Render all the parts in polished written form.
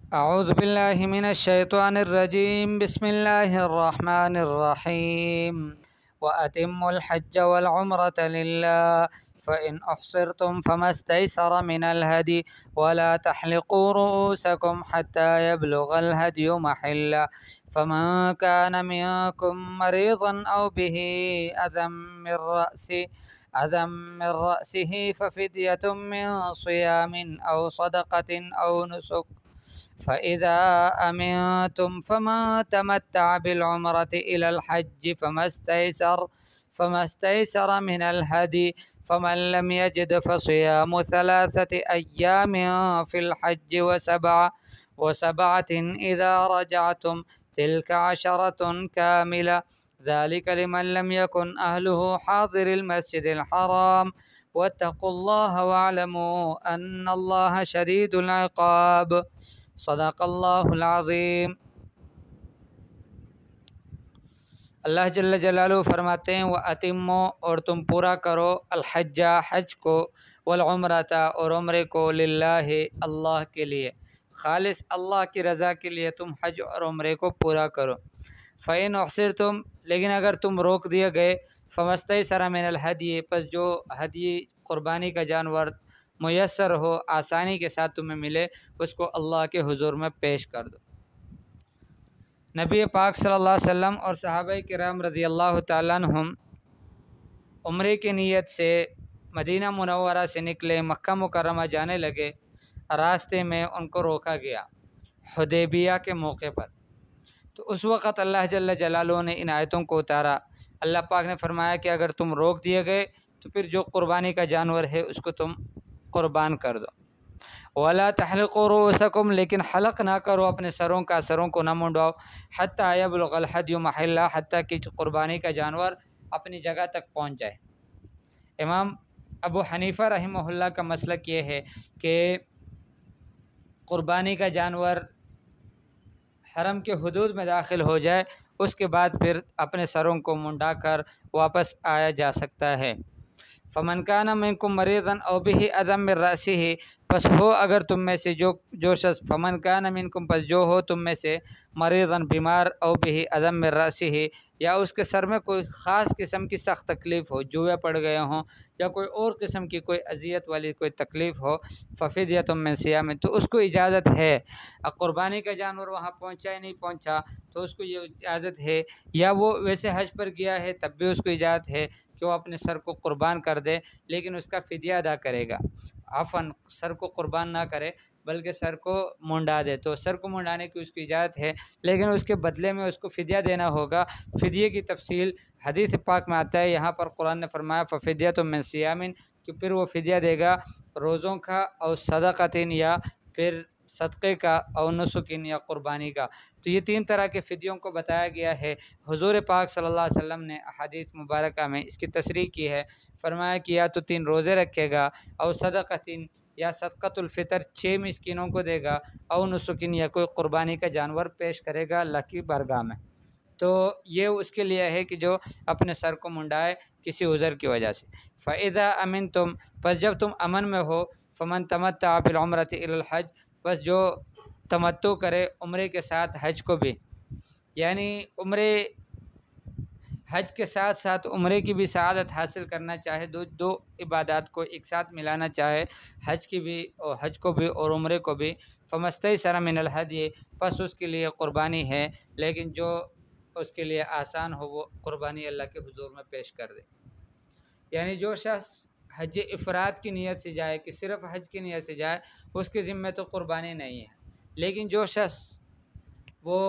अऊज़ु बिल्लाहि मिनश शैतानिर रजीम बिस्मिल्लाहिर रहमानिर रहीम व अतिम्मुल हज्ज वल उम्रता लिल्लाह फ़इन उहसिरतुम फ़मस्तैसर मिनल हदी वला तहलिक़ू रुऊसकुम हत्ता यबलुगल हदयु महिल्लह फ़मन कान मिनकुम मरीज़न औ बिही अज़म मिन रअसिही फ़फ़िद्यतुम मिन सियामिन औ सदक़तिन औ नुसुक फ़इज़ा अमिनतुम फ़मन तमत्तअ बिलउम्रति इलल हज्ज फ़मस्तैसर मिनल हदी फ़मन लम यजिद फ़सियामु सलासति अय्यामिन फ़िल हज्ज वसबअतिन इज़ा रजअतुम तिल्क अशरतुन कामिला ज़ालिक लिमन लम यकुन अहलुहु हाज़िरिल मस्जिदिल हराम वत्तक़ुल्लाह वअलमू अन्नल्लाह शदीदुल इक़ाब। सदक़ल्लाहुल अज़ीम। अल्लाह जल्ल जलालुहु फरमाते हैं व अतिम्मो और तुम पूरा करो अल-हज्जा हज को वल उम्रता और उम्रे को लिल्लाहि अल्लाह के लिए, खालिस अल्लाह की रज़ा के लिए तुम हज और उम्रे को पूरा करो। फ़इन उहसिरतुम लेकिन अगर तुम रोक दिए गए फ़मस्तैसर मिनल हदी पस जो हदी क़ुरबानी का जानवर मुयस्सर हो आसानी के साथ तुम्हें मिले उसको अल्लाह के हुज़ूर में पेश कर दो। नबी पाक सल्लल्लाहु अलैहि वसल्लम और सहाबाए किराम रज़ियल्लाहु ताला अन्हुम उम्रे की नीयत से मदीना मुनव्वरा से निकले, मक्का मुकर्रमा जाने लगे। रास्ते में उनको रोका गया हुदैबिया के मौके पर। तो उस वक़्त अल्लाह जल्ल जलालुहु ने इन आयतों को उतारा। अल्लाह पाक ने फरमाया कि अगर तुम रोक दिए गए तो फिर जो क़ुरबानी का जानवर है उसको तुम क़ुरबान कर दो। वला तहलिक़ू रुऊसकुम लेकिन हलक़ ना करो अपने सरों को ना मुंडवाओ। हत्ता यबलुगल हदयु महिल्ला हत्ता कि क़ुरबानी का जानवर अपनी जगह तक पहुँच जाए। इमाम अबू हनीफ़ा रहमहुल्लाह का मसलक ये है कि क़ुरबानी का जानवर हरम के हुदूद में दाखिल हो जाए उसके बाद फिर अपने सरों को मुंडा कर वापस आया जा सकता है। फ़मन कान मिनकुम मरीज़न औ बिही अज़म मिन रअसिही पस हो अगर तुम में से जो शख्स फ़मन कान मिनकुम पस जो हो तुम में से मरीज़न बीमार औ बिही अज़म मिन रअसिही या उसके सर में कोई ख़ास किस्म की सख्त तकलीफ़ हो, जुए पड़ गए हों या कोई और किस्म की कोई अज़ियत वाली कोई तकलीफ़ हो फ़फ़िद्यतुम मिन सियामिन तो उसको इजाज़त है। क़ुरबानी का जानवर वहाँ पहुँचा या नहीं पहुँचा तो उसको ये इजाज़त है, या वो वैसे हज पर गया है तब भी उसको इजाज़त है कि वो अपने सर को क़ुरबान कर दे, लेकिन उसका फ़िदिया अदा करेगा। अफ़न सर को क़ुरबान ना करे बल्कि सर को मुंडा दे, तो सर को मुंडाने की उसकी इजाज़त है, लेकिन उसके बदले में उसको फ़िदिया देना होगा। फ़िदिये की तफ़सील हदीस पाक में आता है। यहाँ पर कुरान ने फरमाया फ़फ़िद्यतुम मिन सियामिन कि फिर वो फ़िदिया देगा रोज़ों का और सदक़तिन या फिर सदक़े का और नुसुकिन या क़ुरबानी का। तो ये तीन तरह के फ़िदियों को बताया गया है। हुज़ूर पाक सल्लल्लाहु अलैहि वसल्लम ने अहादीस मुबारका में इसकी तशरीह की है। फरमाया कि या तो 3 रोज़े रखेगा और सदक़तिन या सदक़तुल फ़ितर 6 मिस्कीनों को देगा और नुसुकिन या कोई क़ुरबानी का जानवर पेश करेगा अल्लाह की बारगाह में। तो ये उसके लिए है कि जो अपने सर को मुंडाए किसी उज़र की वजह से। फ़इज़ा अमिनतुम बस जब तुम अमन में हो फ़मन तमत्तअ बिल उम्रति इलल हज बस जो तमत्तु करे उम्रे के साथ हज को भी, यानी उम्रे हज के साथ साथ उम्रे की भी सआदत हासिल करना चाहे, दो इबादत को एक साथ मिलाना चाहे, हज की भी और हज को भी और उम्रे को भी, फ़मस्तैसर मिनल हदी बस उसके लिए क़ुरबानी है, लेकिन जो उसके लिए आसान हो वो क़ुरबानी अल्लाह के हुज़ूर में पेश कर दे। यानी जो शख्स हज इफ़राद की नीयत से जाए कि सिर्फ़ हज की नीयत से जाए उसके ज़िम्मे तो क़ुरबानी नहीं है, लेकिन जो शख्स वो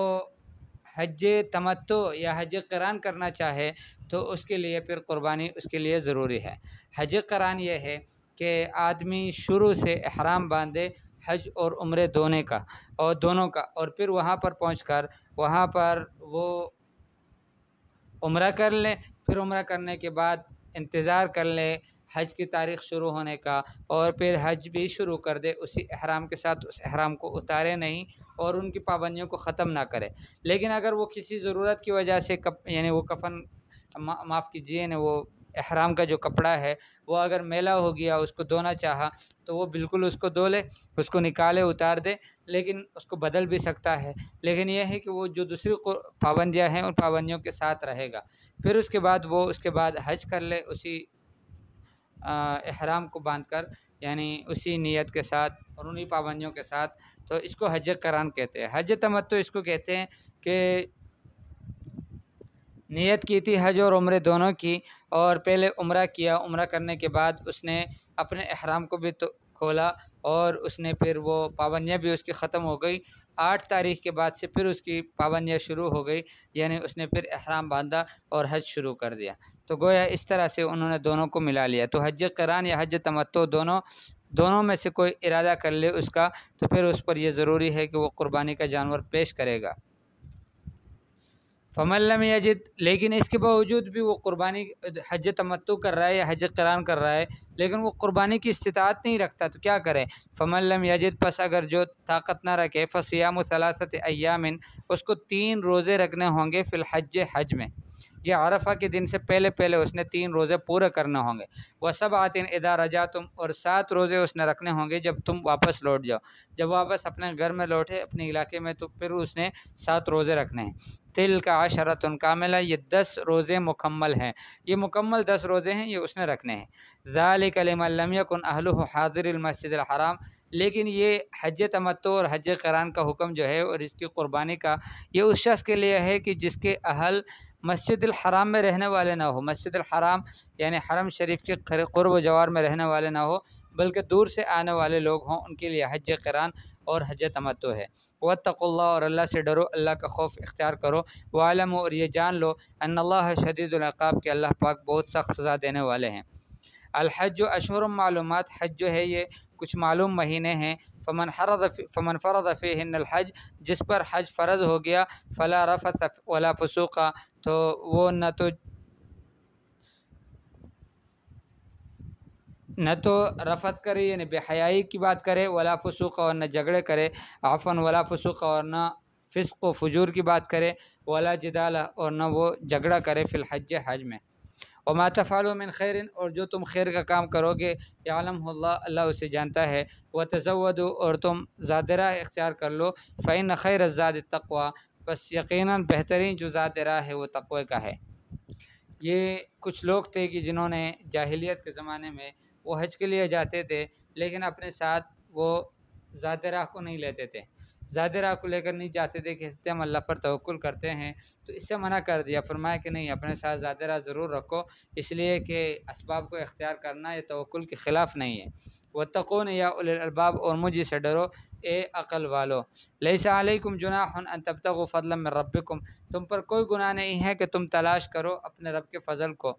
हज तमत्तु या हज क़िरान करना चाहे तो उसके लिए फिर क़ुरबानी उसके लिए ज़रूरी है। हज क़िरान ये है कि आदमी शुरू से इहराम बांधे हज और उम्रे दोनों का और फिर वहाँ पर पहुँचकर वहाँ पर वो उम्रा कर लें, फिर उम्रा करने के बाद इंतज़ार कर लें हज की तारीख़ शुरू होने का और फिर हज भी शुरू कर दे उसी इहराम के साथ, उस इहराम को उतारे नहीं और उनकी पाबंदियों को ख़त्म ना करे। लेकिन अगर वो किसी ज़रूरत की वजह से यानी वो कफ़न माफ़ कीजिए ना वो इहराम का जो कपड़ा है वो अगर मैला हो गया, उसको धोना चाहा तो वो बिल्कुल उसको धो ले, उसको निकाले, उतार दे, लेकिन उसको बदल भी सकता है। लेकिन यह है कि वो जो दूसरी पाबंदियाँ हैं उन पाबंदियों के साथ रहेगा। फिर उसके बाद वो उसके बाद हज कर ले उसी इहराम को बांधकर, यानी उसी नियत के साथ और उन्हीं पाबंदियों के साथ। तो इसको हज क़रान कहते हैं। हज तमत्तु इसको कहते हैं कि नियत की थी हज और उम्रे दोनों की, और पहले उम्रा किया, उम्रा करने के बाद उसने अपने इहराम को भी तो खोला और उसने फिर वो पाबंदियाँ भी उसकी ख़त्म हो गई। 8 तारीख़ के बाद से फिर उसकी पाबंदियाँ शुरू हो गई, यानी उसने फिर इहराम बांधा और हज शुरू कर दिया। तो गोया इस तरह से उन्होंने दोनों को मिला लिया। तो हज क़रान या हज तमत्तु दोनों में से कोई इरादा कर ले उसका, तो फिर उस पर यह ज़रूरी है कि वो क़ुरबानी का जानवर पेश करेगा। फ़मन लम यजिद, लेकिन इसके बावजूद भी वो क़ुरबानी हज तमत्तु कर रहा है या हज क़रान कर रहा है, लेकिन वो क़ुरबानी की इस्तिताअत नहीं रखता, तो क्या करे? फ़मन लम यजिद, पस अगर जो ताकत ना रखे, फ़सियामु सलासति अय्यामिन, उसको 3 रोज़े रखने होंगे फ़िल हज, हज में। ये अरफा के दिन से पहले पहले उसने 3 रोज़े पूरे करने होंगे। व सबअतिन इज़ा रजातुम, और 7 रोज़े उसने रखने होंगे जब तुम वापस लौट जाओ। जब वापस अपने घर में लौटे, अपने इलाके में, तो फिर उसने 7 रोज़े रखने हैं। तिल का अशरतुन कामिला, ये 10 रोज़े मुकम्मल हैं। ये मुकम्मल 10 रोज़े हैं, ये उसने रखने हैं। ज़ालिका लिमन लम यकुन अहलुहु हाज़िरिल मस्जिदिल हराम, लेकिन ये हज तमत्तु और हज क़रान का हुक्म जो है और इसकी क़ुरबानी का, ये उस शख्स के लिए है कि जिसके अहल मस्जिदुल हराम में रहने वाले ना हो। मस्जिदुल हराम यानी हरम शरीफ के क़ुर्ब जवार में रहने वाले ना हो, बल्कि दूर से आने वाले लोग हों, उनके लिए हज क़रान और हज तमत्तु है। वत्तक़ुल्लाह, और अल्लाह से डरो, अल्लाह का खौफ इख्तियार करो। वालमू, और ये जान लो, अन्नल्लाह शदीदुल इक़ाब, के अल्लाह पाक बहुत सख्त सज़ा देने वाले हैं। अल हज अशहुरुम मालूमात, हज जो है ये कुछ मालूम महीने हैं। फ़मन फ़रद फ़ीहिन्नल हज, जिस पर हज फ़र्ज़ हो गया, फ़ला रफ़थ वला फ़ुसूक़ा, तो वो न तो रफ़त करे यानी बेहयाई की बात करे, वला फ़ुसूक़, और न झगड़े करे, आफ़न वला फ़ुसूक़, और न फ़िस्क़ व फ़ुजूर की बात करे, वला जिदाल, और न वो झगड़ा करे फ़िल हज, हज में। वमा तफ़अलू मिन खैरिन, और जो तुम खैर का काम करोगे, यअलमुहुल्लाह, अल्लाह उसे जानता है। व तज़व्वदू, और तुम ज़ाद-ए-राह इख्तियार कर लो। फ़इन्न खैरज़्ज़ादि तक़वा, बस यकीनन बेहतरीन जो ज़ाद-ए-राह है वो तक़वे का है। ये कुछ लोग थे कि जिन्होंने जाहिलियत के ज़माने में वो हज के लिए जाते थे, लेकिन अपने साथ वो ज़ात-ए-राह को नहीं लेते थे। ज़ात-ए-राह को लेकर नहीं जाते थे, कहते हम अल्लाह पर तवक्कुल करते हैं। तो इससे मना कर दिया, फरमाया कि नहीं, अपने साथ ज़ात-ए-राह ज़रूर रखो, इसलिए कि असबाब को इख्तियार करना ये तवक्कुल के ख़िलाफ़ नहीं है। वत्तक़ून या उलिल अलबाब, और मुझे से डरो ए अक़ल वालो। लैसा अलैकुम जुनाहुन अन तब्तगू फ़ज़लन मिन रब्बिकुम, तुम पर कोई गुनाह नहीं है कि तुम तलाश करो अपने रब के फ़ज़ल को।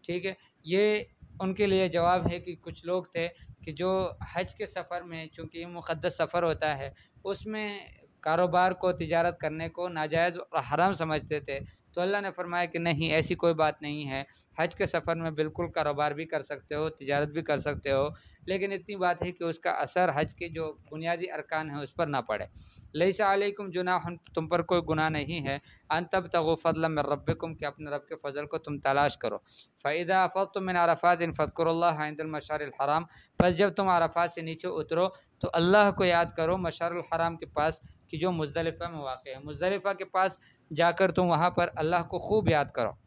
ठीक है, ये उनके लिए जवाब है कि कुछ लोग थे कि जो हज के सफ़र में, चूँकि ये मुक़द्दस सफ़र होता है, उसमें कारोबार को, तिजारत करने को नाजायज़ और हराम समझते थे। तो अल्लाह ने फ़रमाया कि नहीं, ऐसी कोई बात नहीं है। हज के सफ़र में बिल्कुल कारोबार भी कर सकते हो, तिजारत भी कर सकते हो, लेकिन इतनी बात है कि उसका असर हज के जो बुनियादी अरकान हैं उस पर ना पड़े। लैसा अलैकुम जुनाहुन, तुम पर कोई गुनाह नहीं है, अन तब्तगू फ़ज़लन मिन रब्बिकुम, कि अपने रब के फ़ज़ल को तुम तलाश करो। फ़इज़ा अफ़ज़्तुम मिन अरफ़ातिन फ़ज़्कुरुल्लाह इंदल मशअरिल हराम, बस जब तुम अरफ़ात से नीचे उतरो तो अल्लाह को याद करो मशअरुल हराम के पास, कि जो मुज़दलिफ़ा में वाक़ है। मुज़दलिफ़ा के पास जाकर तुम वहाँ पर अल्लाह को खूब याद करो।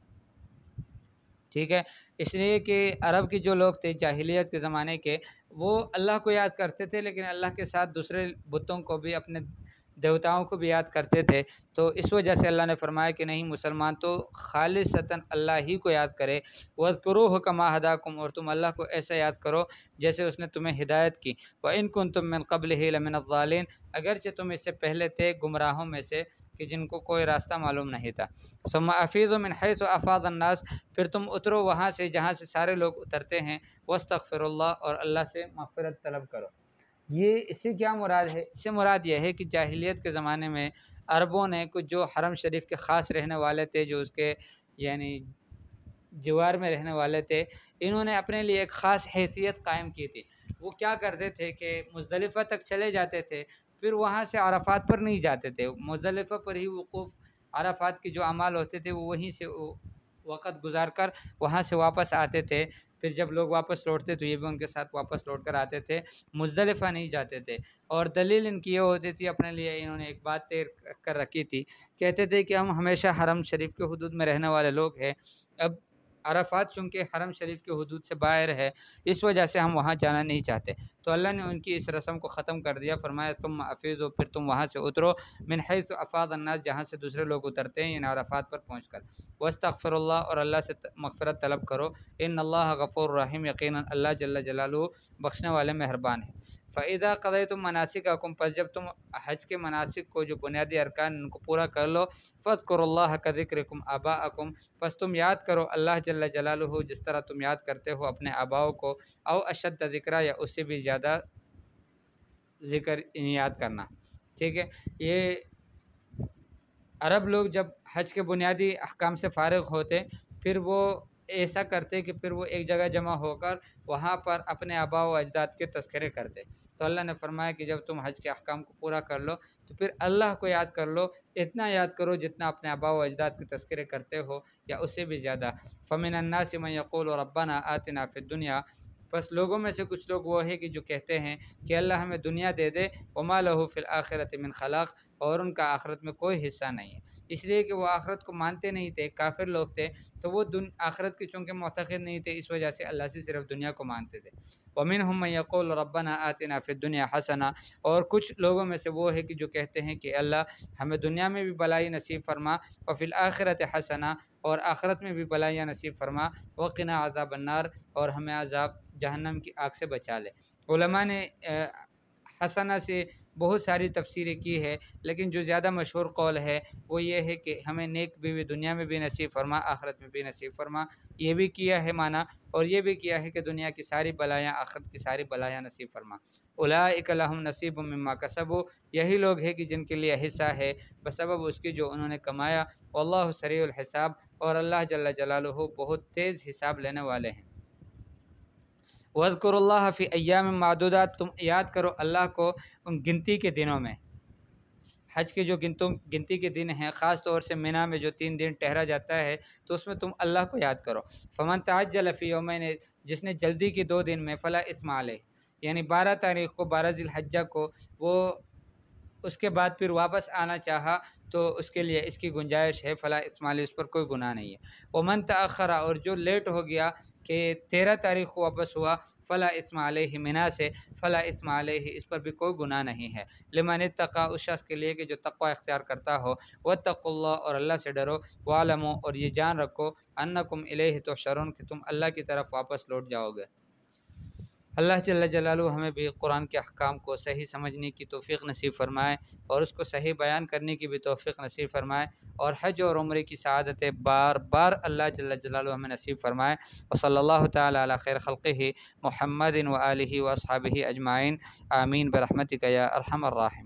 ठीक है, इसलिए कि अरब के जो लोग थे जाहिलियत के ज़माने के, वो अल्लाह को याद करते थे, लेकिन अल्लाह के साथ दूसरे बुतों को भी, अपने देवताओं को भी याद करते थे। तो इस वजह से अल्लाह ने फरमाया कि नहीं, मुसलमान तो खालिसतन अल्लाह ही को याद करे। वज़्कुरूहु कमा हदाकुम, और तुम अल्लाह को ऐसा याद करो जैसे उसने तुम्हें हिदायत की। व इन कुंतुम मिन क़ब्लिही लमिनज़्ज़ालिन, अगरचे तुम इससे पहले थे गुमराहों में से, कि जिनको कोई रास्ता मालूम नहीं था। सुम्मा अफ़ीज़ू मिन हैसु अफ़ाज़न्नास, फिर तुम उतरो वहाँ से जहाँ से सारे लोग उतरते हैं। वस्तग़फिरुल्लाह, और अल्लाह से मग़फ़िरत तलब करो। ये इससे क्या मुराद है? इससे मुराद यह है कि जाहिलियत के ज़माने में अरबों ने, कुछ जो हरम शरीफ के ख़ास रहने वाले थे, जो उसके यानी जिवार में रहने वाले थे, इन्होंने अपने लिए एक ख़ास हैसियत कायम की थी। वो क्या करते थे कि मुज़दलिफ़ा तक चले जाते थे, फिर वहाँ से अराफ़ात पर नहीं जाते थे। मुज़दलिफ़ा पर ही वक़ूफ़, अराफ़ात के जो अमाल होते थे वो वहीं से वो वक़्त गुजार कर वहाँ से वापस आते थे। फिर जब लोग वापस लौटते तो ये भी उनके साथ वापस लौट कर आते थे, मुज़दलिफ़ा नहीं जाते थे। और दलील इनकी ये होती थी, अपने लिए इन्होंने एक बात तय कर रखी थी, कहते थे कि हम हमेशा हरम शरीफ के हुदूद में रहने वाले लोग हैं। अब अरफ़ात चूँकि हरम शरीफ के हुदूद से बाहर है, इस वजह से हम वहाँ जाना नहीं चाहते। तो अल्लाह ने उनकी इस रस्म को ख़त्म कर दिया, फरमाया तुम अफ़ीज़ो, फिर तुम वहाँ से उतरो, मिन हैसु अफ़ाज़ अन्नास, जहाँ से दूसरे लोग उतरते हैं, इन अरफ़ात पर पहुँचकर। वस्तग़फ़िरुल्लाह, और अल्लाह से मग़फ़िरत तलब करो। इन्नल्लाह गफ़ूरुर रहीम, यक़ीनन अल्लाह जल्ल जलालुहु बख्शने वाले मेहरबान है। फ़इज़ा क़ज़यतुम मनासिककुम, पस जब तुम हज के मनासिक को, जो बुनियादी अरकान, उनको पूरा कर लो, फ़ज़्कुरुल्लाह कज़िक्रिकुम आबाअकुम, बस तुम याद करो अल्लाह जल्ल जलालुहु जिस तरह तुम याद करते हो अपने आबाओं को, औ अशद्द ज़िक्रा, या उससे भी ज़्यादा ज़िक्र याद करना। ठीक है, ये अरब लोग जब हज के बुनियादी अहकाम से फ़ारिग़ होते, फिर वो ऐसा करते कि फिर वो एक जगह जमा होकर वहाँ पर अपने आबा व अजदाद के तज़किरे करते। तो अल्लाह ने फ़रमाया कि जब तुम हज के अहकाम को पूरा कर लो तो फिर अल्लाह को याद कर लो, इतना याद करो जितना अपने आबा व अजदाद के तज़किरे करते हो, या उससे भी ज़्यादा। फ़मिनन नासि मन यक़ूलु रब्बना आतिना फ़िद दुनिया, बस लोगों में से कुछ लोग वो है कि जो कहते हैं कि अल्लाह हमें दुनिया दे दे, वमा लहू फ़िल आखिरति मिन खलाक़, और उनका आखिरत में कोई हिस्सा नहीं है। इसलिए कि वो आखिरत को मानते नहीं थे, काफिर लोग थे, तो वो आखिरत के चूँकि मुअतक़िद नहीं थे, इस वजह से अल्लाह से सिर्फ दुनिया को मानते थे। वमिनहुम मन यक़ूलु रब्बना आतिना फ़िद दुनिया हसना, और कुछ लोगों में से वो है कि जो कहते हैं कि अल्लाह हमें दुनिया में भी भलाई नसीब फरमा, व फ़िल आखिरति हसना, और आखिरत में भी भलाइयाँ नसीब फरमा, वक़िना अज़ाबन्नार, और हमें अज़ाब जहन्नम की आग से बचा ले। उलमा ने हसना से बहुत सारी तफसीरें की है, लेकिन जो ज़्यादा मशहूर कौल है वो ये है कि हमें नेक बीवी दुनिया में भी नसीब फरमा, आखिरत में भी नसीब फरमा। ये भी किया है माना, और ये भी किया है कि दुनिया की सारी बलायाँ, आखिरत की सारी बलायाँ नसीब फरमा। उलाइका लहुम नसीबुम मिम्मा कसबू, यही लोग हैं कि जिनके लिए हिस्सा है बसबब उसकी जो उन्होंने कमाया। वल्लाहु सरीउल हिसाब, और अल्लाह जल्ल जलालुहु बहुत तेज़ हिसाब लेने वाले हैं। वज़्कुरुल्लाह फ़ी अय्यामिन मादूदात, तुम याद करो अल्लाह को उन गिनती के दिनों में। हज के जो गिनती के दिन हैं, ख़ास तौर से मिना में जो 3 दिन ठहरा जाता है, तो उसमें तुम अल्लाह को याद करो। फ़मन तअज्जल फ़ी यौमैन, जिसने जल्दी की 2 दिन में, फ़ला इस्मा अलैह, यानी 12 तारीख़ को, 12 ज़िलहज्जा को वो उसके बाद फिर वापस आना चाहा तो उसके लिए इसकी गुंजाइश है, फ़ला इस्मा अलैह, उस पर कोई गुनाह नहीं है। वमन तअख़्ख़रा, और जो लेट हो गया कि 13 तारीख़ को वापस हुआ, फ़ला इस्मा अलैहि, मिना से, फ़ला इस्मा अलैहि, इस पर भी कोई गुनाह नहीं है। लिमन इत्तक़ा, उस शख़्स के लिए कि जो तक़वा इख्तियार करता हो। वत्तक़ुल्लाह, और अल्लाह से डरो। वालमू, और ये जान रखो, अन्नकुम इलैहि तुहशरून, कि तुम अल्लाह की तरफ वापस लौट जाओगे। अल्लाह जल्ल जलालुहु हमें भी कुरान के अहकाम को सही समझने की तौफ़ीक़ नसीब फ़रमाए, और उसको सही बयान करने की भी तौफ़ीक़ नसीब फ़रमाए, और हज और उम्रे की सआदतें बार बार अल्लाह जल्ल जलालुहु हमें नसीब फ़रमाए। व सल्लल्लाहु तआला अला खैर ख़ल्क़िही मुहम्मदिन व आलिही व अस्हाबिही अजमाइन, आमीन बिरहमतिका या अरहमर राहिमीन।